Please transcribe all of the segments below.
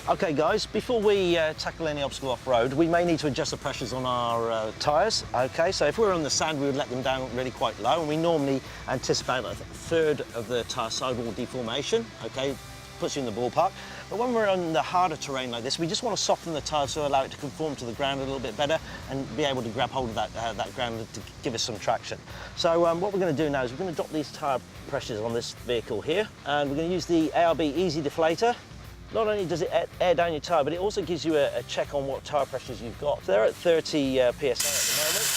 Okay guys, before we tackle any obstacle off-road, we may need to adjust the pressures on our tyres. Okay, so if we were on the sand, we would let them down really quite low, and we normally anticipate a third of the tyre sidewall deformation, okay, puts you in the ballpark. But when we're on the harder terrain like this, we just want to soften the tyre to allow it to conform to the ground a little bit better and be able to grab hold of that ground to give us some traction. So what we're going to do now is we're going to drop these tyre pressures on this vehicle here, and we're going to use the ARB Easy Deflator. Not only does it air down your tyre, but it also gives you a check on what tyre pressures you've got. They're at 30 PSI at the moment.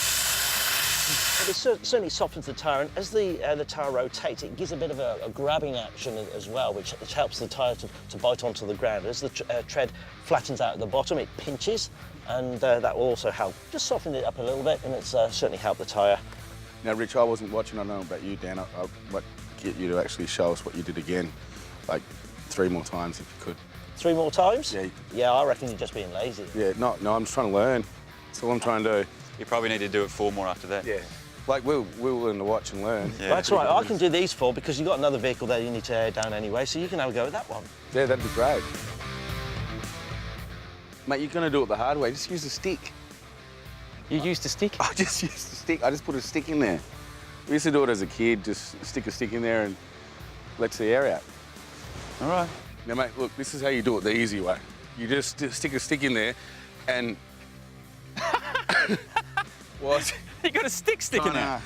But it certainly softens the tyre, and as the tyre rotates, it gives a bit of a grabbing action as well, which helps the tyre to bite onto the ground. As the tread flattens out at the bottom, it pinches, and that will also help. Just soften it up a little bit, and it's certainly helped the tyre. Now, Rich, I wasn't watching. I know about you, Dan. I might get you to actually show us what you did again, like 3 more times if you could. 3 more times? Yeah. Yeah, I reckon you're just being lazy. Yeah, no, I'm just trying to learn. That's all I'm trying to do. You probably need to do it 4 more after that. Yeah. Like, we'll learn to watch and learn. Yeah. That's right, I can do these 4 because you've got another vehicle there you need to air down anyway, so you can have a go at that one. Yeah, that'd be great. Mate, you're going to do it the hard way. Just use a stick. You used a stick? I just used a stick. I just put a stick in there. We used to do it as a kid, just stick a stick in there and let the air out. All right. Now, mate, look, this is how you do it the easy way. You just stick a stick in there and... What? You got a stick sticking out.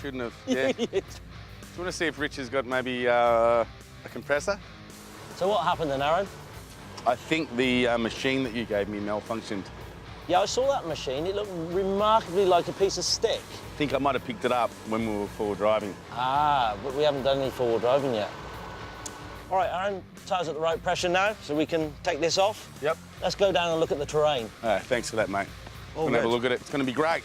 Shouldn't have, yeah. Do you want to see if Rich has got maybe a compressor? So what happened then, Aaron? I think the machine that you gave me malfunctioned. Yeah, I saw that machine. It looked remarkably like a piece of stick. I think I might have picked it up when we were forward driving. Ah, but we haven't done any forward driving yet. All right, Aaron, tyres at the right pressure now, so we can take this off. Yep. Let's go down and look at the terrain. Thanks for that, mate. All I'm gonna have a good. look at it. It's gonna be great.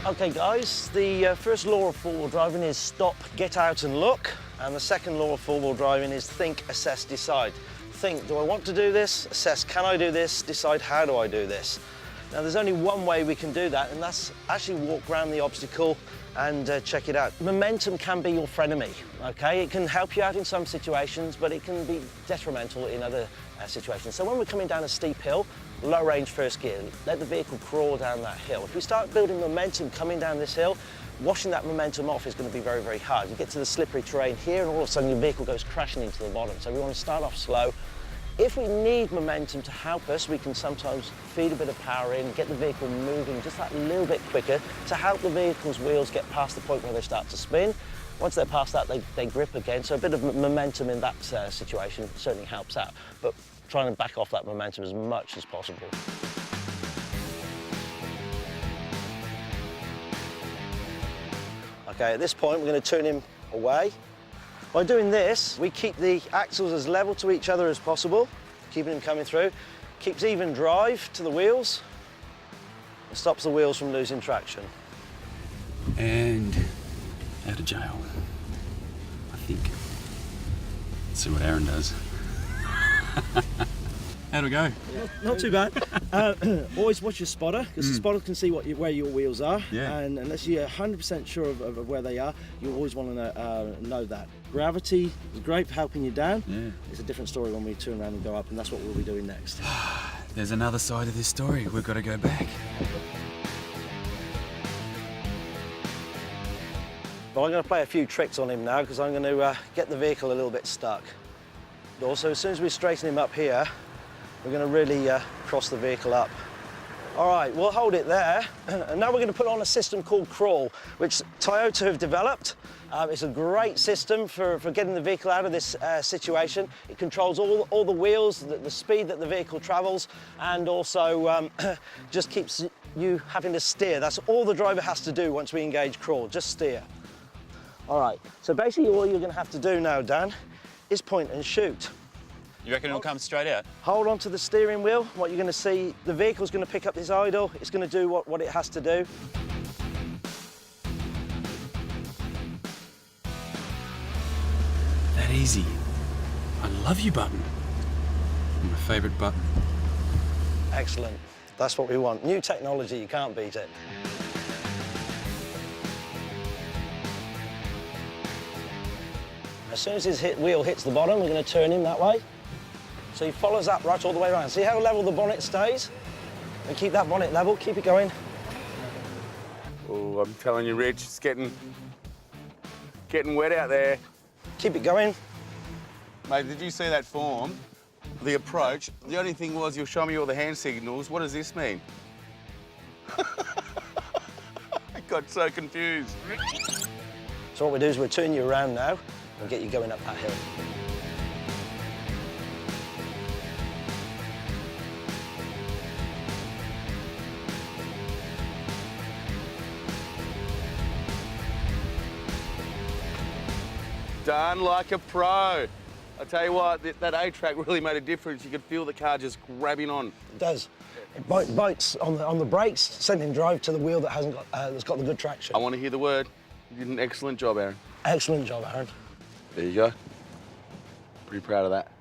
Okay, guys, the first law of four-wheel driving is stop, get out and look. And the second law of four-wheel driving is think, assess, decide. Think, do I want to do this? Assess, can I do this? Decide, how do I do this? Now, there's only one way we can do that, and that's actually walk around the obstacle and check it out. Momentum can be your frenemy, okay? It can help you out in some situations, but it can be detrimental in other situations. So when we're coming down a steep hill, low range first gear, let the vehicle crawl down that hill. If we start building momentum coming down this hill, washing that momentum off is going to be very, very hard. You get to the slippery terrain here and all of a sudden your vehicle goes crashing into the bottom. So we want to start off slow. If we need momentum to help us, we can sometimes feed a bit of power in, get the vehicle moving just that little bit quicker to help the vehicle's wheels get past the point where they start to spin. Once they're past that, they grip again. So a bit of momentum in that situation certainly helps out. But trying to back off that momentum as much as possible. Okay, at this point, we're going to turn him away. By doing this, we keep the axles as level to each other as possible, keeping them coming through. Keeps even drive to the wheels and stops the wheels from losing traction. And out of jail, I think. Let's see what Aaron does. How'd it go? Not too bad. Always watch your spotter, because the spotter can see where your wheels are. Yeah. And unless you're 100% sure of where they are, you always want to know that. Gravity is great for helping you down. Yeah. It's a different story when we turn around and go up, and that's what we'll be doing next. There's another side of this story. We've got to go back. But I'm going to play a few tricks on him now, because I'm going to get the vehicle a little bit stuck. But also, as soon as we straighten him up here, we're going to really cross the vehicle up. All right, we'll hold it there. And now we're going to put on a system called Crawl, which Toyota have developed. It's a great system for getting the vehicle out of this situation. It controls all the wheels, the speed that the vehicle travels, and also just keeps you having to steer. That's all the driver has to do once we engage Crawl, just steer. All right, so basically all you're going to have to do now, Dan, is point and shoot. You reckon it'll come straight out? Hold on to the steering wheel. What you're going to see, the vehicle's going to pick up this idle. It's going to do what it has to do. That easy. I love you button. My favourite button. Excellent. That's what we want. New technology, you can't beat it. As soon as his wheel hits the bottom, we're going to turn him that way. So he follows that right all the way around. See how level the bonnet stays? And keep that bonnet level, keep it going. Oh, I'm telling you, Rich, it's getting wet out there. Keep it going. Mate, did you see that form? The approach. The only thing was you'll show me all the hand signals. What does this mean? I got so confused. So what we do is we turn you around now and get you going up that hill. Done like a pro. I tell you what, that A-track really made a difference. You could feel the car just grabbing on. It does. It bites on the brakes, sending drive to the wheel that hasn't got, that's got the good traction. I want to hear the word. You did an excellent job, Aaron. Excellent job, Aaron. There you go. Pretty proud of that.